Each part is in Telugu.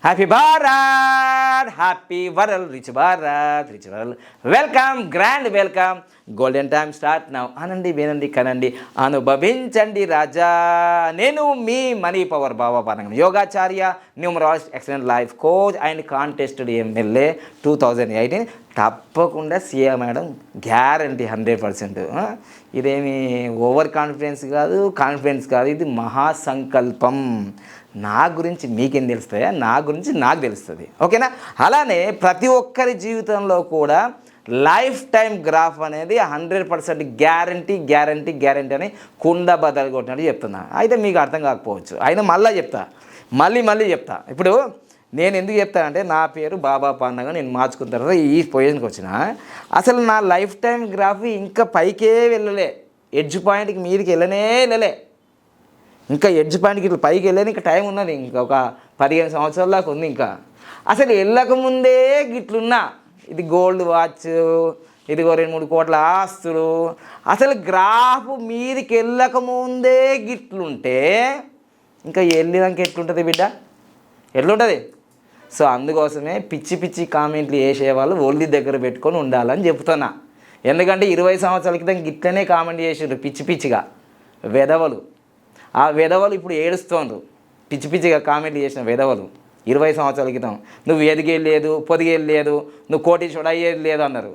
Happy Bharat, happy world, rich Bharat, rich world. Welcome, grand welcome. Golden time start now. అనండి, వినండి, కనండి, అనుభవించండి రాజా. నేను మీ మనీ పవర్ బాబా పానంగం, యోగాచార్య, numerologist, excellent life coach and contested MLA 2018. తప్పకుండా సీఎం మేడం, గ్యారంటీ 100%. ఇదేమి ఓవర్ కాన్ఫిడెన్స్ కాదు, కాన్ఫిడెన్స్ కాదు, ఇది మహాసంకల్పం. నా గురించి మీకేం తెలుస్తాయా, నా గురించి నాకు తెలుస్తుంది. ఓకేనా? అలానే ప్రతి ఒక్కరి జీవితంలో కూడా లైఫ్ టైం గ్రాఫ్ అనేది 100% గ్యారంటీ అని కుండ బద్దలు కొట్టినట్టు చెప్తున్నా. అయితే మీకు అర్థం కాకపోవచ్చు, అయినా మళ్ళీ చెప్తా. ఇప్పుడు నేను ఎందుకు చెప్తానంటే, నా పేరు బాబా పాండగా, నేను మార్చుకున్న తర్వాత ఈ పొజిషన్కి వచ్చిన. అసలు నా లైఫ్ టైం గ్రాఫ్ ఇంకా పైకే వెళ్ళలే, ఎడ్జ్ పాయింట్కి మీదకి వెళ్ళలే. ఇంకా ఎడ్జ్ పాయింట్కి ఇట్లా పైకి వెళ్ళని ఇంకా టైం ఉన్నది, ఇంకా ఒక 15 సంవత్సరాల దాకా ఉంది. ఇంకా అసలు వెళ్ళకముందే గిట్లున్నా, ఇది గోల్డ్ వాచ్, ఇదిగో 2-3 కోట్ల ఆస్తులు. అసలు గ్రాఫ్ మీదకి వెళ్ళకముందే గిట్లుంటే ఇంకా వెళ్ళినాక ఎట్లుంటుంది బిడ్డ, ఎట్లుంటుంది? సో అందుకోసమే పిచ్చి కామెంట్లు వేసేవాళ్ళు ఒళ్ళి దగ్గర పెట్టుకొని ఉండాలని చెప్తున్నా. ఎందుకంటే 20 సంవత్సరాల క్రితం గిట్లనే కామెంట్ చేసారు పిచ్చిగా వెధవలు. ఆ వెధవలు ఇప్పుడు ఏడుస్తోండ్రు, పిచ్చిగా కామెంట్లు చేసిన వెధవలు 20 సంవత్సరాల క్రితం. నువ్వు ఎదిగేయలేదు, పొదిగేయలేదు, నువ్వు కోటీశ్వరుడు అయ్యేది లేదు అన్నారు.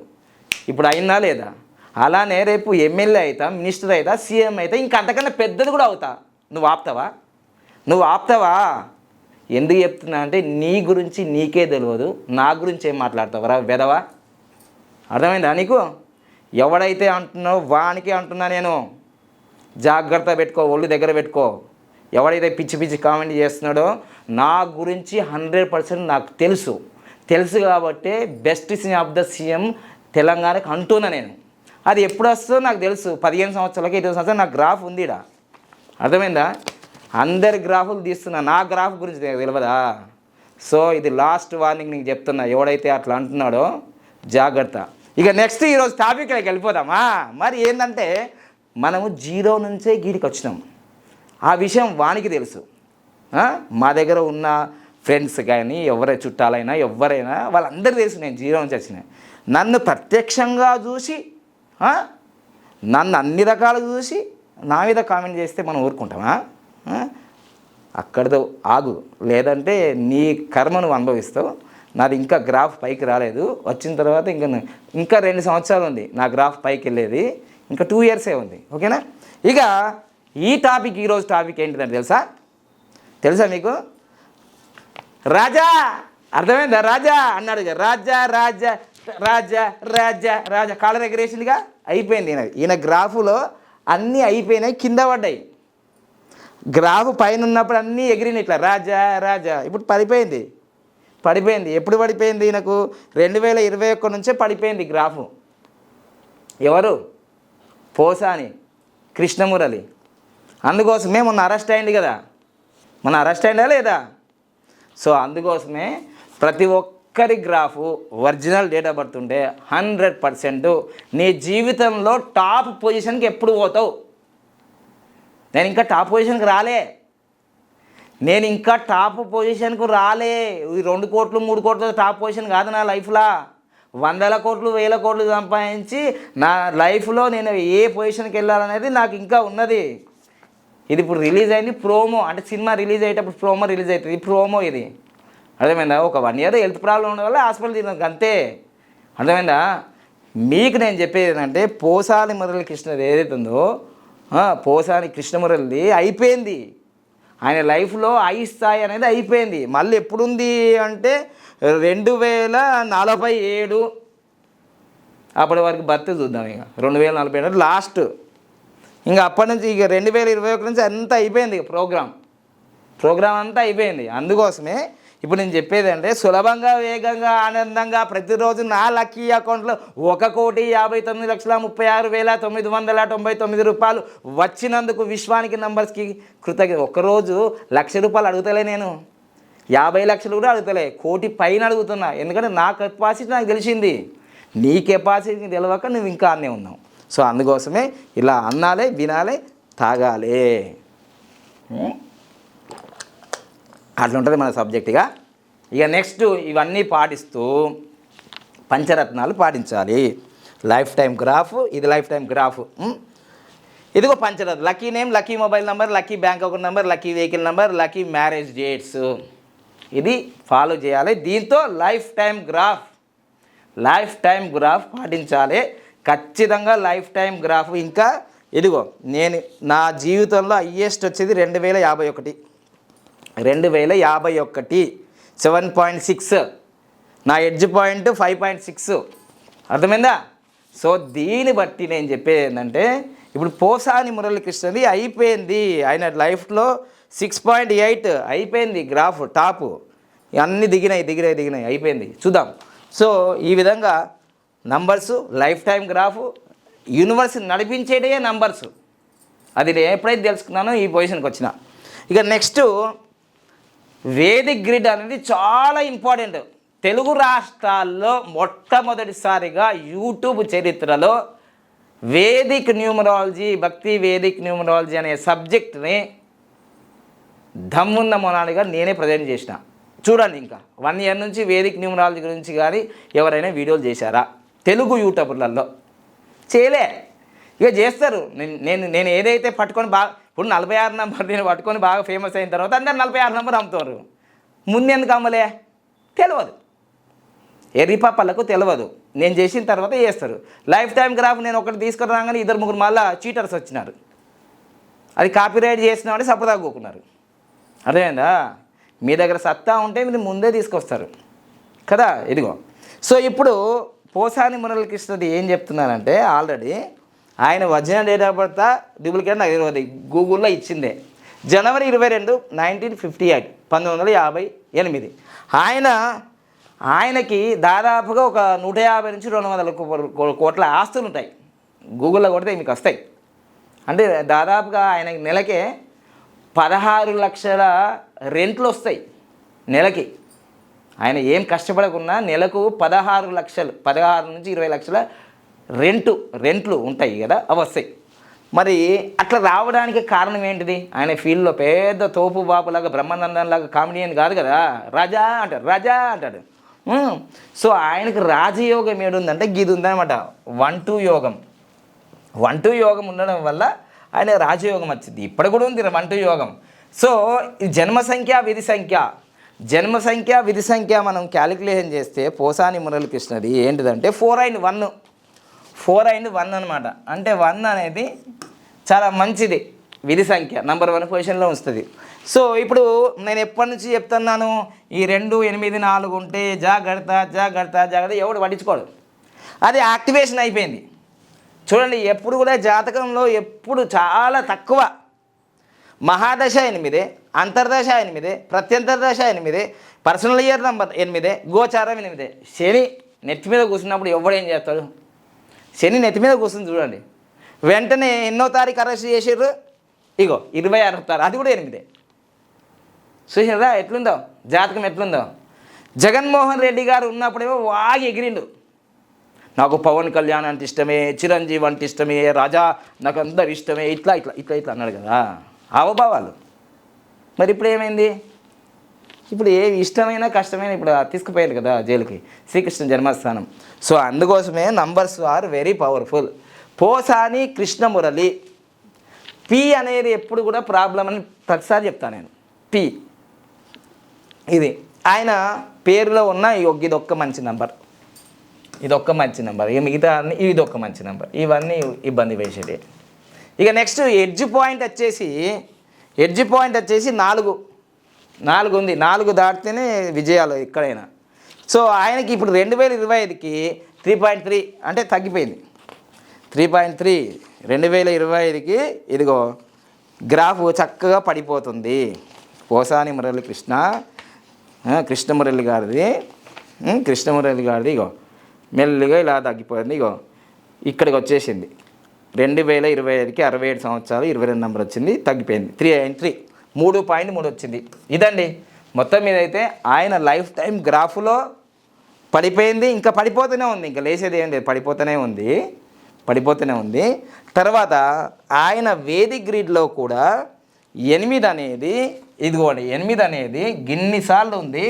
ఇప్పుడు అయినా లేదా? అలానే రేపు ఎమ్మెల్యే అవుతా, మినిస్టర్ అవుతా, సీఎం అవుతా, ఇంకా అంతకన్నా పెద్దది కూడా అవుతా. నువ్వు ఆపుతావా? ఎందుకు చెప్తున్నా అంటే, నీ గురించి నీకే తెలియదు, నా గురించి ఏం మాట్లాడతావరా వెధవా? అర్థమైందా నీకు? ఎవడైతే అంటున్నావో వానికే అంటున్నా నేను. జాగ్రత్త పెట్టుకో, ఒళ్ళు దగ్గర పెట్టుకో. ఎవడైతే పిచ్చి కామెంట్ చేస్తున్నాడో, నా గురించి 100% నాకు తెలుసు కాబట్టి best CM of the CM తెలంగాణకి అంటున్నా నేను. అది ఎప్పుడు వస్తుందో నాకు తెలుసు. 15 సంవత్సరాలకి 20 సంవత్సరాలు నాకు గ్రాఫ్ ఉంది ఈడ. అర్థమైందా? అందరి గ్రాఫులు తీస్తున్నా, నా గ్రాఫ్ గురించి తెలియదా? సో ఇది లాస్ట్ వార్నింగ్ నీకు చెప్తున్నా, ఎవడైతే అట్లా అంటున్నాడో జాగ్రత్త. ఇక నెక్స్ట్ ఈరోజు టాపిక్లోకి వెళ్ళిపోదామా? మరి ఏంటంటే, మనము 0 నుంచే గీడికి వచ్చినాం. ఆ విషయం వానికి తెలుసు. మా దగ్గర ఉన్న ఫ్రెండ్స్ కానీ, ఎవరైనా చుట్టాలైనా, ఎవరైనా వాళ్ళందరూ తెలుసు నేను 0 నుంచి వచ్చిన. నన్ను ప్రత్యక్షంగా చూసి, నన్ను అన్ని రకాలు చూసి నా మీద కామెంట్ చేస్తే మనం ఊరుకుంటామా? అక్కడితో ఆగు, లేదంటే నీ కర్మ నువ్వు అనుభవిస్తావు. నాది ఇంకా గ్రాఫ్ పైకి రాలేదు. వచ్చిన తర్వాత ఇంకా 2 సంవత్సరాలు ఉంది నా గ్రాఫ్ పైకి వెళ్ళేది. ఇంకా 2 ఇయర్సే ఉంది. ఓకేనా? ఇక ఈరోజు టాపిక్ ఏంటిదంటే తెలుసా మీకు? రాజా, అర్థమైందా? రాజా అన్నాడు. రాజా కాలర్ ఎగరేసిందిగా, అయిపోయింది. ఈయన గ్రాఫులో అన్నీ అయిపోయినాయి, కింద పడ్డాయి. గ్రాఫ్ పైన ఉన్నప్పుడు అన్నీ ఎగిరినాయి ఇట్లా, రాజా. ఇప్పుడు పడిపోయింది. ఎప్పుడు పడిపోయింది? ఈయనకు 2021 నుంచే పడిపోయింది గ్రాఫు. ఎవరు? పోసాని కృష్ణమురళి. అందుకోసమే మొన్న అరెస్ట్ అయింది కదా, అరెస్ట్ అయిందా లేదా? సో అందుకోసమే ప్రతి ఒక్కరి graph original date of birth ఉంటే 100% నీ జీవితంలో టాప్ పొజిషన్కి ఎప్పుడు పోతావు. నేను ఇంకా టాప్ పొజిషన్కి రాలే. ఈ 2 కోట్లు 3 కోట్ల టాప్ పొజిషన్ కాదు నా లైఫ్లో. 100 కోట్లు 1000 కోట్లు సంపాదించి నా లైఫ్లో నేను ఏ పొజిషన్కి వెళ్ళాలనేది నాకు ఇంకా ఉన్నది. ఇది ఇప్పుడు రిలీజ్ అయింది ప్రోమో, అంటే సినిమా రిలీజ్ అయ్యేటప్పుడు ప్రోమో రిలీజ్ అవుతుంది. ప్రోమో ఇది. అర్థమైందా? ఒక 1 ఇయర్ హెల్త్ ప్రాబ్లం ఉండడం వల్ల హాస్పిటల్ తిన్నాను అంతే. అర్థమైందా? మీకు నేను చెప్పేది ఏంటంటే, పోసాని మురళి కృష్ణది ఏదైతే ఉందో, పోసాని కృష్ణమురళిది అయిపోయింది. ఆయన లైఫ్లో ఐ స్థాయి అనేది అయిపోయింది. మళ్ళీ ఎప్పుడుంది అంటే 2047 అప్పటి వరకు బర్త్ చూద్దాం. ఇక 2047 లాస్ట్. ఇంకా అప్పటి నుంచి ఇక 2021 నుంచి అంతా అయిపోయింది. ప్రోగ్రామ్ అంతా అయిపోయింది. అందుకోసమే ఇప్పుడు నేను చెప్పేది అంటే, సులభంగా, వేగంగా, ఆనందంగా ప్రతిరోజు నా లక్కీ అకౌంట్లో 1,50,36,999 రూపాయలు వచ్చినందుకు విశ్వానికి నంబర్స్కి కృతజ్ఞత. ఒక్కరోజు ₹1,00,000 అడుగుతలే, నేను 50 లక్షలు కూడా అడుగుతలే, 1 కోటి పైన అడుగుతున్నా. ఎందుకంటే నా కెపాసిటీ నాకు తెలిసింది. నీ కెపాసిటీ తెలియక నువ్వు ఇంకా అన్నే ఉన్నావు. సో అందుకోసమే ఇలా అన్నాలే, వినాలే, తాగాలే. అట్లా ఉంటుంది మన సబ్జెక్టుగా. ఇక నెక్స్ట్ ఇవన్నీ పాటిస్తూ పంచరత్నాలు పాటించాలి. లైఫ్ టైం గ్రాఫ్, ఇది లైఫ్ టైం గ్రాఫ్. ఇదిగో Pancharatna, lucky name, lucky mobile number, lucky bank account number, lucky vehicle number, lucky marriage dates. ఇది ఫాలో చేయాలి. దీంతో లైఫ్ టైం గ్రాఫ్ పాటించాలి ఖచ్చితంగా. లైఫ్ టైం గ్రాఫ్ ఇంకా ఇదిగో నేను నా జీవితంలో హయ్యెస్ట్ వచ్చేది 2051, 7.6. నా ఎడ్జ్ పాయింట్ 5.6. అర్థమైందా? సో దీన్ని బట్టి నేను చెప్పేది ఏంటంటే, ఇప్పుడు పోసాని మురళీకృష్ణది అయిపోయింది. ఆయన లైఫ్లో 6.8 అయిపోయింది గ్రాఫ్ టాపు. అన్నీ దిగినాయి అయిపోయింది. చూద్దాం. సో ఈ విధంగా numbers, life time graph, universe నడిపించేటే నంబర్సు. అది నేను ఎప్పుడైతే తెలుసుకున్నానో ఈ పొజిషన్కి వచ్చిన. ఇక నెక్స్ట్ వేదిక్ గ్రిడ్ అనేది చాలా ఇంపార్టెంట్. తెలుగు రాష్ట్రాల్లో మొట్టమొదటిసారిగా యూట్యూబ్ చరిత్రలో వేదిక్ న్యూమరాలజీ, భక్తి వేదిక్ న్యూమరాలజీ అనే సబ్జెక్ట్ని దమ్మున్న మొనాలిగా నేనే ప్రజెంట్ చేసిన. చూడండి, ఇంకా 1 year నుంచి వేదిక్ న్యూమరాలజీ గురించి కానీ ఎవరైనా వీడియోలు చేశారా తెలుగు యూట్యూబర్లలో? చేయలే. ఇక చేస్తారు. నేను ఏదైతే పట్టుకొని బాగా, ఇప్పుడు 46 నెంబర్ నేను పట్టుకొని బాగా ఫేమస్ అయిన తర్వాత అందరు 46 నెంబర్ అమ్ముతారు. ముందెందుకు అమ్మలే? తెలియదు, ఎర్రిపాపలకు తెలియదు. నేను చేసిన తర్వాత చేస్తారు. లైఫ్ టైం గ్రాఫ్ నేను ఒకటి తీసుకుని రాగానే 2-3 మళ్ళీ చీటర్స్ వచ్చినారు. అది కాపీరైట్ చేసినామని సపోదా కూకున్నారు. అర్థమైందా? మీ దగ్గర సత్తా ఉంటే మీరు ముందే తీసుకొస్తారు కదా. ఇదిగో. సో ఇప్పుడు పోసాని మురళీకృష్ణది ఏం చెప్తున్నానంటే, ఆల్రెడీ ఆయన original date of birth duplicate నాకు తెలియదు, గూగుల్లో ఇచ్చిందే. జనవరి 22, 1958, 1958. ఆయనకి దాదాపుగా ఒక 150 నుంచి 200 కోట్ల ఆస్తులు ఉంటాయి. గూగుల్లో కొడితే మీకు వస్తాయి. అంటే దాదాపుగా ఆయనకి నెలకే 16 లక్షల రెంట్లు వస్తాయి నెలకి. ఆయన ఏం కష్టపడకున్నా నెలకు 16 లక్షలు, 16 నుంచి 20 లక్షల రెంట్లు ఉంటాయి కదా, అవి వస్తాయి. మరి అట్లా రావడానికి కారణం ఏంటిది? ఆయన ఫీల్డ్లో పెద్ద తోపు బాపులాగా బ్రహ్మానందంలాగా కామెడియన్ కాదు కదా. రాజా అంటాడు. సో ఆయనకి రాజయోగం ఏడుందంటే గిది ఉందన్నమాట, 1-2 యోగం. 1-2 యోగం ఉండడం వల్ల ఆయన రాజయోగం వచ్చింది. ఇప్పుడు కూడా ఉంది 1-2 యోగం. సో ఈ జన్మ సంఖ్య విధి సంఖ్య మనం క్యాలిక్యులేషన్ చేస్తే పోసాని మురళీకృష్ణది ఏంటిదంటే 4 and 1 అనమాట. అంటే 1 అనేది చాలా మంచిది, విధి సంఖ్య నంబర్ 1 పొజిషన్లో వస్తుంది. సో ఇప్పుడు నేను ఎప్పటి నుంచి చెప్తున్నాను, ఈ 2, 8, 4 ఉంటే జాగ్రత్త. ఎవడు పట్టించుకోడు. అది యాక్టివేషన్ అయిపోయింది. చూడండి, ఎప్పుడు కూడా జాతకంలో ఎప్పుడు చాలా తక్కువ మహాదశ 8, అంతర్దశ 8, ప్రత్యంతర్దశ 8, పర్సనల్ ఇయర్ నెంబర్ 8, గోచారం 8. శని నెత్తి మీద కూర్చున్నప్పుడు ఎవడేం చేస్తాడు? శని నెత్తి మీద కూర్చుని చూడండి, వెంటనే ఎన్నో తారీఖు అరెస్ట్ చేసారు, ఇగో 26వ తారీఖు, అది కూడా 8. చూసారా ఎట్లుందో జాతకం ఎట్లుందో. జగన్మోహన్ రెడ్డి గారు ఉన్నప్పుడేమో వాగి ఎగిరిండు, నాకు పవన్ కళ్యాణ్ అంటే ఇష్టమే, చిరంజీవి అంటే ఇష్టమే, రాజా నాకు అందరు ఇష్టమే, ఇట్లా అన్నాడు కదా, అవభావాలు. మరి ఇప్పుడు ఏమైంది? ఇప్పుడు ఏ ఇష్టమైనా కష్టమైన ఇప్పుడు తీసుకుపోయారు కదా జైలుకి, శ్రీకృష్ణ జన్మస్థానం. సో అందుకోసమే numbers are very powerful. Posani Krishnamurali, P అనేది ఎప్పుడు కూడా ప్రాబ్లం అని ప్రతిసారి చెప్తాను నేను. పి ఇది ఆయన పేరులో ఉన్న ఇదొక్క మంచి నెంబర్, ఇదొక్క మంచి నెంబర్. ఇక మిగతా అన్ని ఇదొక్క మంచి నెంబర్, ఇవన్నీ ఇబ్బంది వేసేది. ఇక నెక్స్ట్ ఎడ్జ్ పాయింట్ వచ్చేసి 4 ఉంది. 4 దాటితేనే విజయాలు ఎక్కడైనా. సో ఆయనకి ఇప్పుడు 2025కి 3.3 అంటే తగ్గిపోయింది. 3.3 2025కి ఇదిగో గ్రాఫ్ చక్కగా పడిపోతుంది. పోసాని కృష్ణమురళి గారిది ఇగో మెల్లిగా ఇలా తగ్గిపోయింది. ఇగో ఇక్కడికి వచ్చేసింది 2025కి 67 సంవత్సరాలు 22 నెంబర్ వచ్చింది, తగ్గిపోయింది. 3.3 వచ్చింది. ఇదండి మొత్తం మీద అయితే ఆయన లైఫ్ టైం గ్రాఫ్లో పడిపోయింది, ఇంకా పడిపోతూనే ఉంది, ఇంకా లేచేది ఏం లేదు, పడిపోతూనే ఉంది. తర్వాత ఆయన వేదిక్ గ్రిడ్లో కూడా 8 అనేది, ఇదిగోండి 8 అనేది గిన్నిసార్లు ఉంది.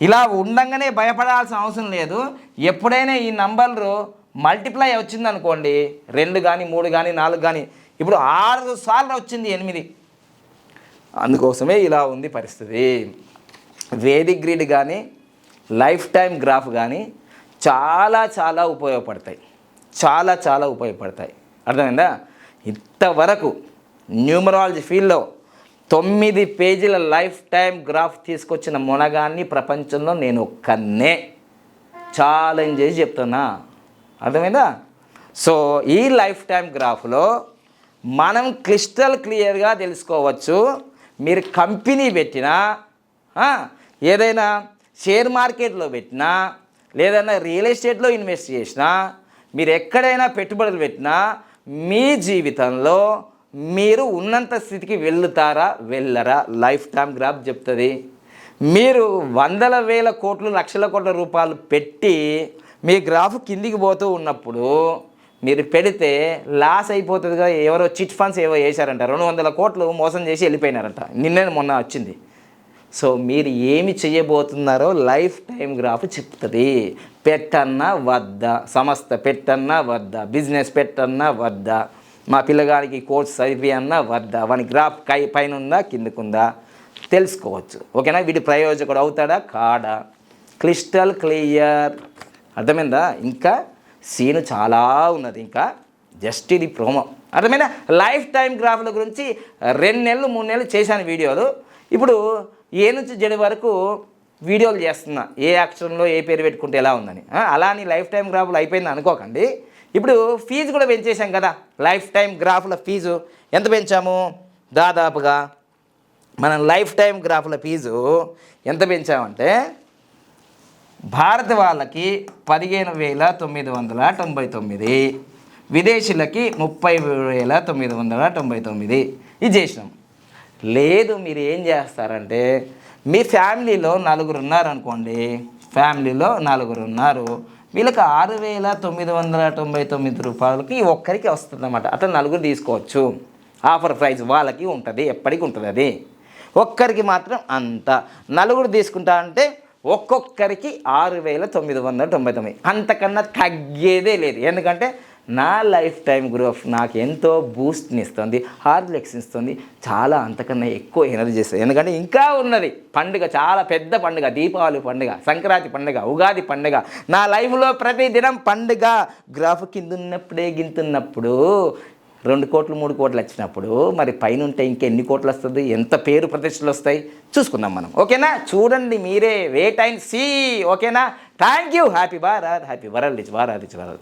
ఇలా ఉండంగానే భయపడాల్సిన అవసరం లేదు. ఎప్పుడైనా ఈ నంబర్లు మల్టిప్లై వచ్చిందనుకోండి, 2 కానీ 3 కానీ 4 కానీ, ఇప్పుడు 6 సార్లు వచ్చింది 8. అందుకోసమే ఇలా ఉంది పరిస్థితి. వేదిక్ గ్రిడ్ కానీ లైఫ్ టైం గ్రాఫ్ కానీ చాలా ఉపయోగపడతాయి, చాలా ఉపయోగపడతాయి. అర్థమైందా? ఇంతవరకు న్యూమరాలజీ ఫీల్డ్లో 9 పేజీల లైఫ్ టైం గ్రాఫ్ తీసుకొచ్చిన మునగాన్ని ప్రపంచంలో నేను ఒక్కనే ఛాలెంజ్ చేసి చెప్తున్నా. అర్థమైందా? సో ఈ లైఫ్ టైం గ్రాఫ్లో మనం క్రిస్టల్ క్లియర్గా తెలుసుకోవచ్చు. మీరు కంపెనీ పెట్టినా, ఏదైనా షేర్ మార్కెట్లో పెట్టినా, లేదన్నా రియల్ ఎస్టేట్లో ఇన్వెస్ట్ చేసినా, మీరు ఎక్కడైనా పెట్టుబడులు పెట్టినా, మీ జీవితంలో మీరు ఉన్నంత స్థితికి వెళ్తారా వెళ్ళరా లైఫ్ టైం గ్రాఫ్ చెప్తుంది. మీరు 100,000 కోట్లు లక్షల కోట్ల రూపాయలు పెట్టి మీ గ్రాఫ్ కిందికి పోతూ ఉన్నప్పుడు మీరు పెడితే లాస్ అయిపోతుంది కదా. ఎవరో చిట్ ఫండ్స్ ఏవో వేశారంట, 200 కోట్లు మోసం చేసి వెళ్ళిపోయినారంట, మొన్న వచ్చింది. సో మీరు ఏమి చేయబోతున్నారో లైఫ్ టైం గ్రాఫ్ చెప్తుంది. పెట్టన్నా వద్దా, సంస్థ పెట్టన్నా వద్దా, బిజినెస్ పెట్టన్నా వద్దా, మా పిల్లగాడికి కోర్స్ చదివియన్నా వద్దా, వాని గ్రాఫ్ పైన ఉందా కిందకుందా తెలుసుకోవచ్చు. ఓకేనా? వీడి ప్రయోజకుడు అవుతాడా కాడా, క్రిస్టల్ క్లియర్. అర్థమైందా? ఇంకా సీను చాలా ఉన్నది, ఇంకా జస్ట్ ఇది ప్రోమో. అర్థమైనా? లైఫ్ టైం గ్రాఫ్ల గురించి 2 నెలలు 3 నెలలు చేశాను వీడియోలు. ఇప్పుడు ఏ నుంచి జడి వరకు వీడియోలు చేస్తున్నా, ఏ అక్షరంలో ఏ పేరు పెట్టుకుంటే ఎలా ఉందని. అలా అని లైఫ్ టైం గ్రాఫ్లు అయిపోయింది అనుకోకండి. ఇప్పుడు ఫీజు కూడా పెంచేసాం కదా. లైఫ్ టైం గ్రాఫ్ల ఫీజు ఎంత పెంచాము? దాదాపుగా మనం లైఫ్ టైం గ్రాఫ్ల ఫీజు ఎంత పెంచామంటే, భారత వాళ్ళకి 15,999, విదేశీలకి 30,999 ఇది చేసినాం. లేదు మీరు ఏం చేస్తారంటే, మీ ఫ్యామిలీలో 4 ఉన్నారనుకోండి, ఫ్యామిలీలో 4 ఉన్నారు, వీళ్ళకి 6,999 రూపాయలకి ఒక్కరికి వస్తుంది అన్నమాట. అట్లా 4 తీసుకోవచ్చు. ఆఫర్ ప్రైస్ వాళ్ళకి ఉంటుంది, ఎప్పటికి ఉంటుంది. అది ఒక్కరికి మాత్రం అంత. 4 తీసుకుంటా అంటే ఒక్కొక్కరికి 6,999, అంతకన్నా తగ్గేదే లేదు. ఎందుకంటే నా లైఫ్ టైం గ్రాఫ్ నాకు ఎంతో బూస్ట్ని ఇస్తుంది, హార్డ్లెక్స్ ఇస్తుంది, చాలా అంతకన్నా ఎక్కువ ఎనర్జీ ఇస్తుంది. ఎందుకంటే ఇంకా ఉన్నది పండుగ, చాలా పెద్ద పండుగ, దీపావళి పండుగ, సంక్రాంతి పండుగ, ఉగాది పండుగ. నా లైఫ్లో ప్రతి దినం పండుగ. గ్రాఫ్ కింద ఉన్నప్పుడే గింతున్నప్పుడు 2 కోట్లు 3 కోట్లు వచ్చినప్పుడు మరి పైన ఉంటే ఇంకెన్ని కోట్లు వస్తుంది, ఎంత పేరు ప్రతిష్టలు వస్తాయి చూసుకుందాం మనం. ఓకేనా? చూడండి మీరే, వెయిట్ అండ్ సీ. ఓకేనా? Thank you. Happy Bharat, happy world, rich Bharat, rich Bharat.